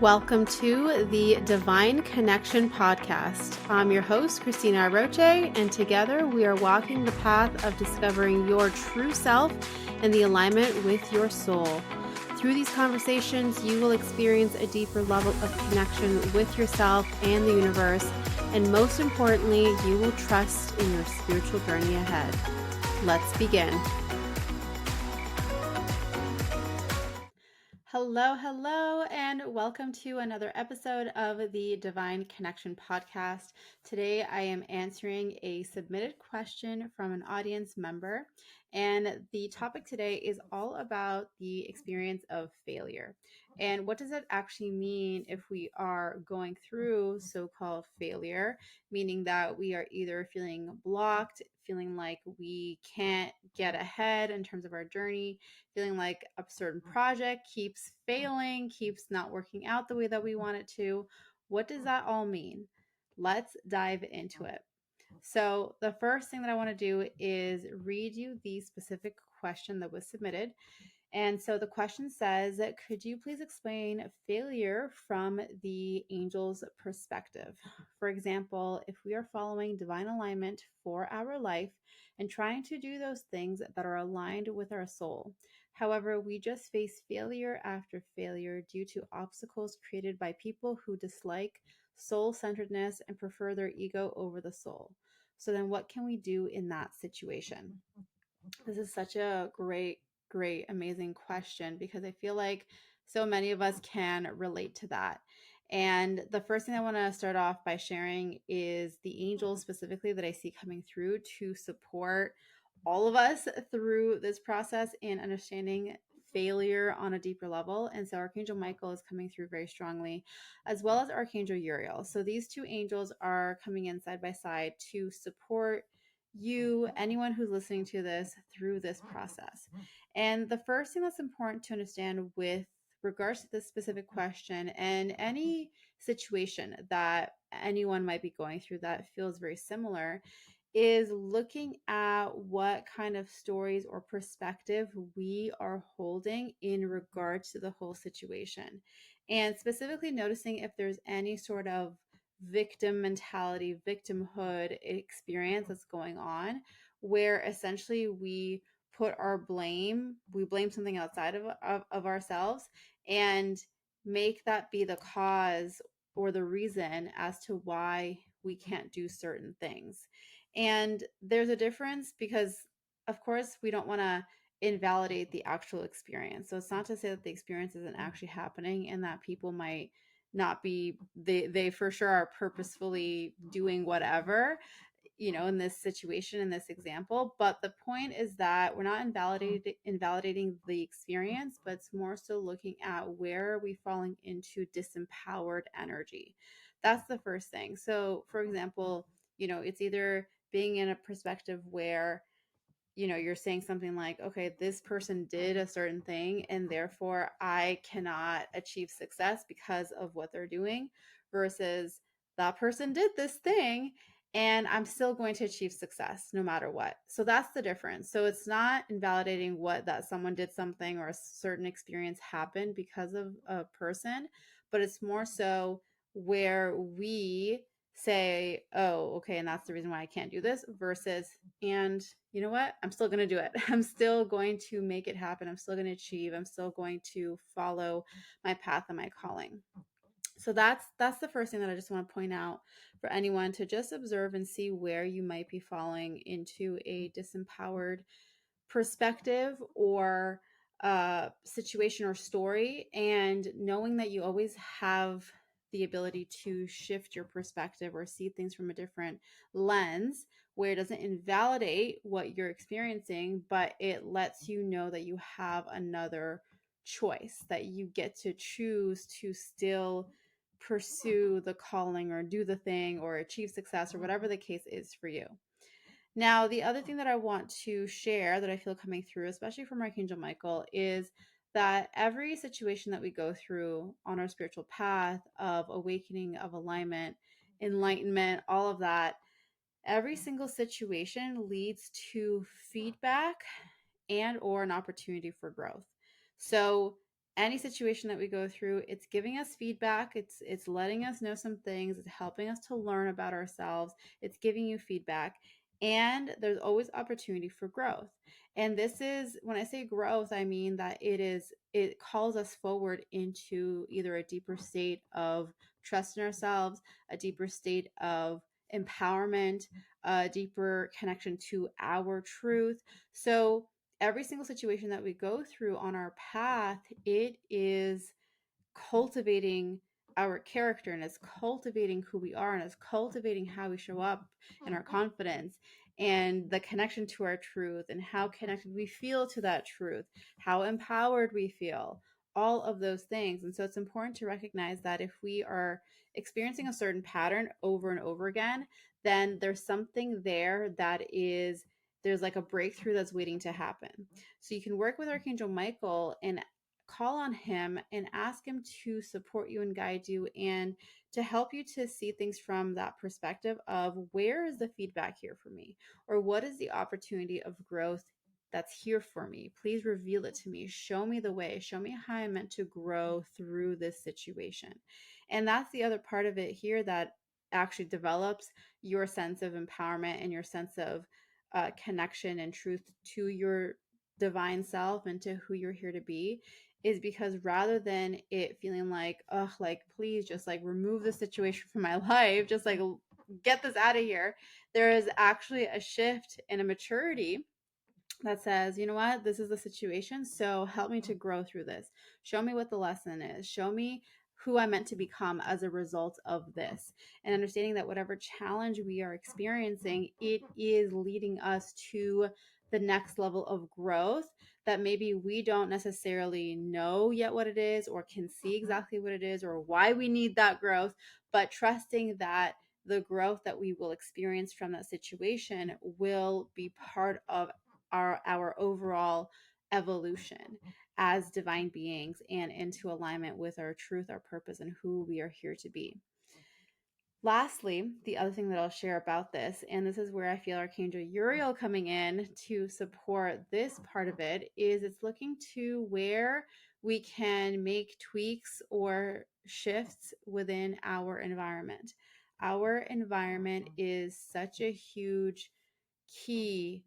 Welcome to the Divine Connection Podcast. I'm your host, Cristina Aroche, and together we are walking the path of discovering your true self and the alignment with your soul. Through these conversations, you will experience a deeper level of connection with yourself and the universe, and most importantly, you will trust in your spiritual journey ahead. Let's begin. Hello, and welcome to another episode of the Divine Connection Podcast. Today, I am answering a submitted question from an audience member, and the topic today is all about the experience of failure. And what does it actually mean if we are going through so-called failure, meaning that we are either feeling blocked, feeling like we can't get ahead in terms of our journey, feeling like a certain project keeps failing, keeps not working out the way that we want it to. What does that all mean? Let's dive into it. So the first thing that I want to do is read you the specific question that was submitted. And so the question says, could you please explain failure from the angel's perspective? For example, if we are following divine alignment for our life and trying to do those things that are aligned with our soul. However, we just face failure after failure due to obstacles created by people who dislike soul-centeredness and prefer their ego over the soul. So then what can we do in that situation? This is such a great, amazing question because I feel like so many of us can relate to that. And the first thing I want to start off by sharing is the angels specifically that I see coming through to support all of us through this process and understanding failure on a deeper level. And so Archangel Michael is coming through very strongly, as well as Archangel Uriel. So these two angels are coming in side by side to support you, anyone who's listening to this through this process. And the first thing that's important to understand with regards to this specific question and any situation that anyone might be going through that feels very similar is looking at what kind of stories or perspective we are holding in regards to the whole situation. And specifically noticing if there's any sort of victim mentality, victimhood experience that's going on, where essentially we blame something outside of ourselves and make that be the cause or the reason as to why we can't do certain things. And there's a difference because, of course, we don't want to invalidate the actual experience. So it's not to say that the experience isn't actually happening and that people might not be, they for sure are purposefully doing whatever, in this situation, in this example. But the point is that we're not invalidating the experience, but it's more so looking at where are we falling into disempowered energy. That's the first thing. So for example, it's either being in a perspective where you're saying something like, okay, this person did a certain thing and therefore I cannot achieve success because of what they're doing, versus that person did this thing and I'm still going to achieve success no matter what. So that's the difference. So it's not invalidating that someone did something or a certain experience happened because of a person, but it's more so where we say, oh, okay, and that's the reason why I can't do this, versus, and you know what? I'm still going to do it. I'm still going to make it happen. I'm still going to achieve. I'm still going to follow my path and my calling. So that's the first thing that I just want to point out for anyone to just observe and see where you might be falling into a disempowered perspective or situation or story, and knowing that you always have the ability to shift your perspective or see things from a different lens where it doesn't invalidate what you're experiencing, but it lets you know that you have another choice, that you get to choose to still pursue the calling or do the thing or achieve success or whatever the case is for you. Now, the other thing that I want to share that I feel coming through, especially from Archangel Michael, is that every situation that we go through on our spiritual path of awakening, of alignment, enlightenment, all of that, every single situation leads to feedback and or an opportunity for growth. So any situation that we go through, it's giving us feedback, it's letting us know some things, it's helping us to learn about ourselves, it's giving you feedback, and there's always opportunity for growth. And this is, when I say growth, I mean that it calls us forward into either a deeper state of trust in ourselves, a deeper state of empowerment, a deeper connection to our truth. So every single situation that we go through on our path, it is cultivating our character, and it's cultivating who we are, and it's cultivating how we show up and our confidence and the connection to our truth and how connected we feel to that truth, how empowered we feel, all of those things. And so it's important to recognize that if we are experiencing a certain pattern over and over again, then there's something there that is, there's like a breakthrough that's waiting to happen. So you can work with Archangel Michael and call on him and ask him to support you and guide you and to help you to see things from that perspective of, where is the feedback here for me, or what is the opportunity of growth that's here for me? Please reveal it to me. Show me the way. Show me how I'm meant to grow through this situation. And that's the other part of it here that actually develops your sense of empowerment and your sense of connection and truth to your divine self and to who you're here to be, is because rather than it feeling like, oh, like, please just like remove the situation from my life, just like get this out of here, there is actually a shift and a maturity that says, you know what, this is the situation. So help me to grow through this. Show me what the lesson is. Show me who I'm meant to become as a result of this. And understanding that whatever challenge we are experiencing, it is leading us to the next level of growth that maybe we don't necessarily know yet what it is, or can see exactly what it is, or why we need that growth, but trusting that the growth that we will experience from that situation will be part of our overall evolution as divine beings and into alignment with our truth, our purpose, and who we are here to be. Lastly, the other thing that I'll share about this, and this is where I feel Archangel Uriel coming in to support this part of it, is it's looking to where we can make tweaks or shifts within our environment. Our environment is such a huge key.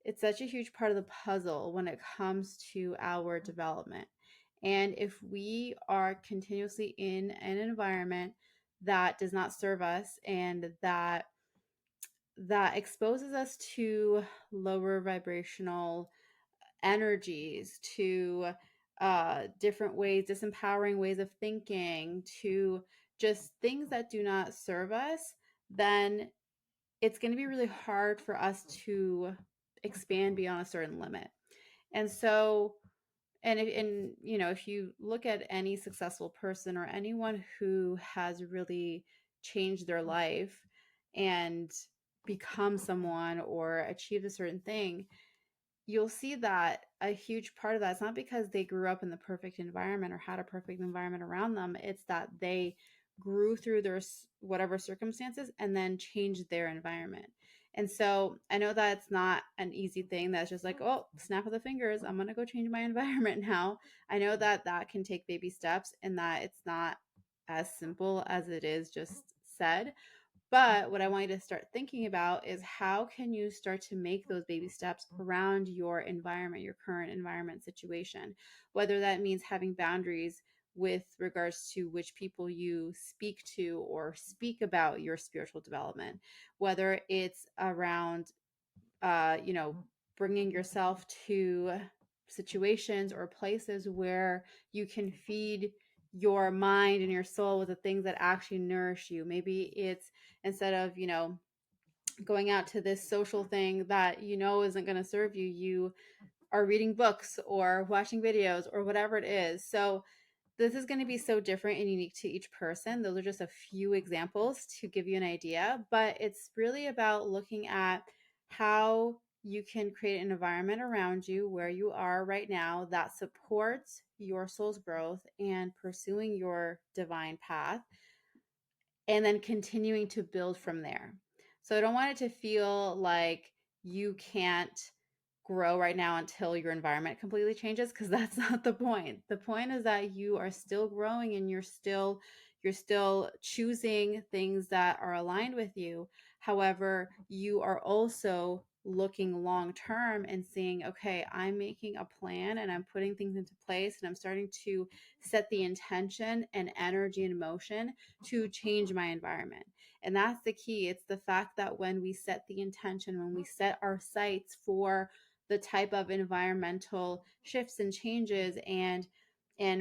It's such a huge part of the puzzle when it comes to our development. And if we are continuously in an environment that does not serve us, and that exposes us to lower vibrational energies, to different ways, disempowering ways of thinking, to just things that do not serve us, then it's going to be really hard for us to expand beyond a certain limit. And so, and you know, if you look at any successful person or anyone who has really changed their life and become someone or achieved a certain thing, you'll see that a huge part of that is not because they grew up in the perfect environment or had a perfect environment around them. It's that they grew through their whatever circumstances and then changed their environment. And so I know that it's not an easy thing that's just like, oh, snap of the fingers, I'm going to go change my environment now. I know that that can take baby steps and that it's not as simple as it is just said. But what I want you to start thinking about is, how can you start to make those baby steps around your environment, your current environment situation, whether that means having boundaries with regards to which people you speak to or speak about your spiritual development, whether it's around, you know, bringing yourself to situations or places where you can feed your mind and your soul with the things that actually nourish you. Maybe it's, instead of, you know, going out to this social thing that you know isn't going to serve you, you are reading books or watching videos or whatever it is. So this is going to be so different and unique to each person. Those are just a few examples to give you an idea, but it's really about looking at how you can create an environment around you where you are right now that supports your soul's growth and pursuing your divine path, and then continuing to build from there. So I don't want it to feel like you can't grow right now until your environment completely changes, because that's not the point. The point is that you are still growing and you're still choosing things that are aligned with you. However, you are also looking long term and seeing, okay, I'm making a plan and I'm putting things into place and I'm starting to set the intention and energy and motion to change my environment. And that's the key. It's the fact that when we set the intention, when we set our sights for the type of environmental shifts and changes and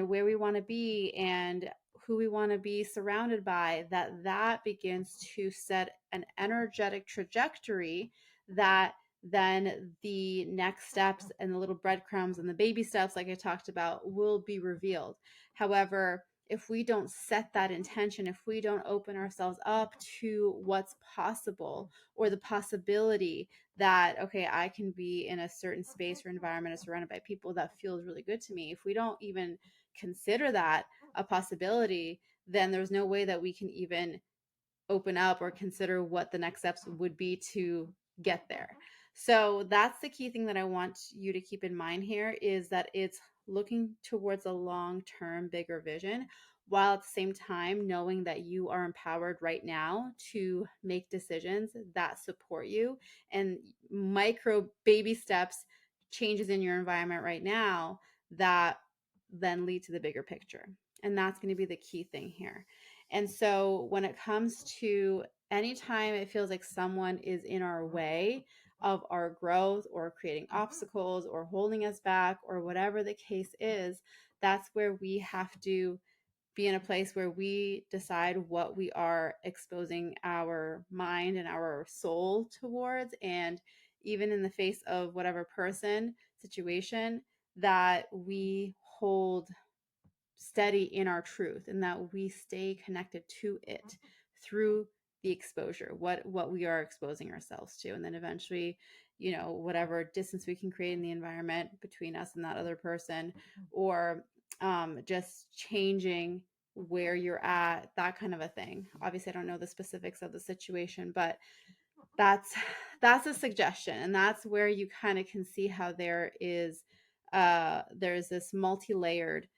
where we want to be and who we want to be surrounded by, that begins to set an energetic trajectory that then the next steps and the little breadcrumbs and the baby steps, like I talked about, will be revealed. However, if we don't set that intention, if we don't open ourselves up to what's possible or the possibility that, okay, I can be in a certain space or environment or surrounded by people that feels really good to me, if we don't even consider that a possibility, then there's no way that we can even open up or consider what the next steps would be to get there. So that's the key thing that I want you to keep in mind here, is that it's looking towards a long-term bigger vision, while at the same time knowing that you are empowered right now to make decisions that support you, and micro baby steps, changes in your environment right now that then lead to the bigger picture. And that's going to be the key thing here. And so when it comes to anytime it feels like someone is in our way of our growth or creating obstacles or holding us back or whatever the case is, that's where we have to be in a place where we decide what we are exposing our mind and our soul towards. And even in the face of whatever person, situation, that we hold steady in our truth and that we stay connected to it through the exposure, what we are exposing ourselves to. And then eventually, whatever distance we can create in the environment between us and that other person, or just changing where you're at, that kind of a thing. Obviously, I don't know the specifics of the situation, but that's a suggestion. And that's where you kind of can see how there's this multi-layered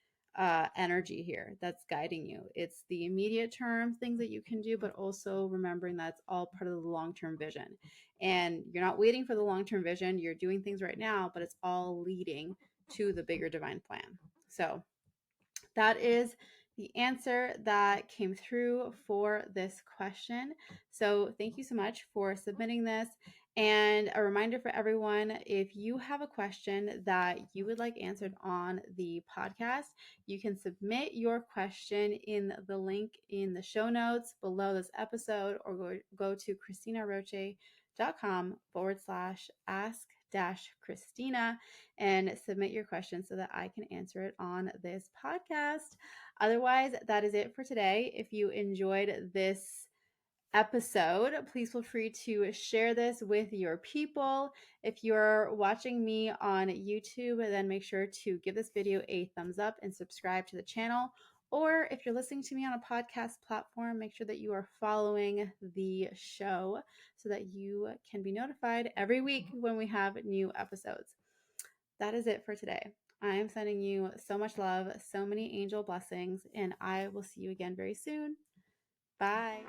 energy here that's guiding you. It's the immediate term things that you can do, but also remembering that's all part of the long-term vision. And you're not waiting for the long-term vision. You're doing things right now, but it's all leading to the bigger divine plan. So that is the answer that came through for this question. So thank you so much for submitting this. And a reminder for everyone, if you have a question that you would like answered on the podcast, you can submit your question in the link in the show notes below this episode, or go to ChristinaAroche.com/ask-Christina and submit your question so that I can answer it on this podcast. Otherwise, that is it for today. If you enjoyed this episode, please feel free to share this with your people. If you're watching me on YouTube, then make sure to give this video a thumbs up and subscribe to the channel. Or if you're listening to me on a podcast platform, make sure that you are following the show so that you can be notified every week when we have new episodes. That is it for today. I am sending you so much love, so many angel blessings, and I will see you again very soon. Bye.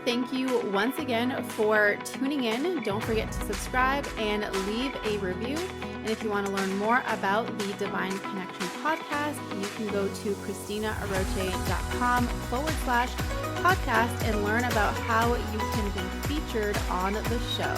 Thank you once again for tuning in. Don't forget to subscribe and leave a review. And if you want to learn more about the Divine Connection podcast, you can go to ChristinaAroche.com/podcast and learn about how you can be featured on the show.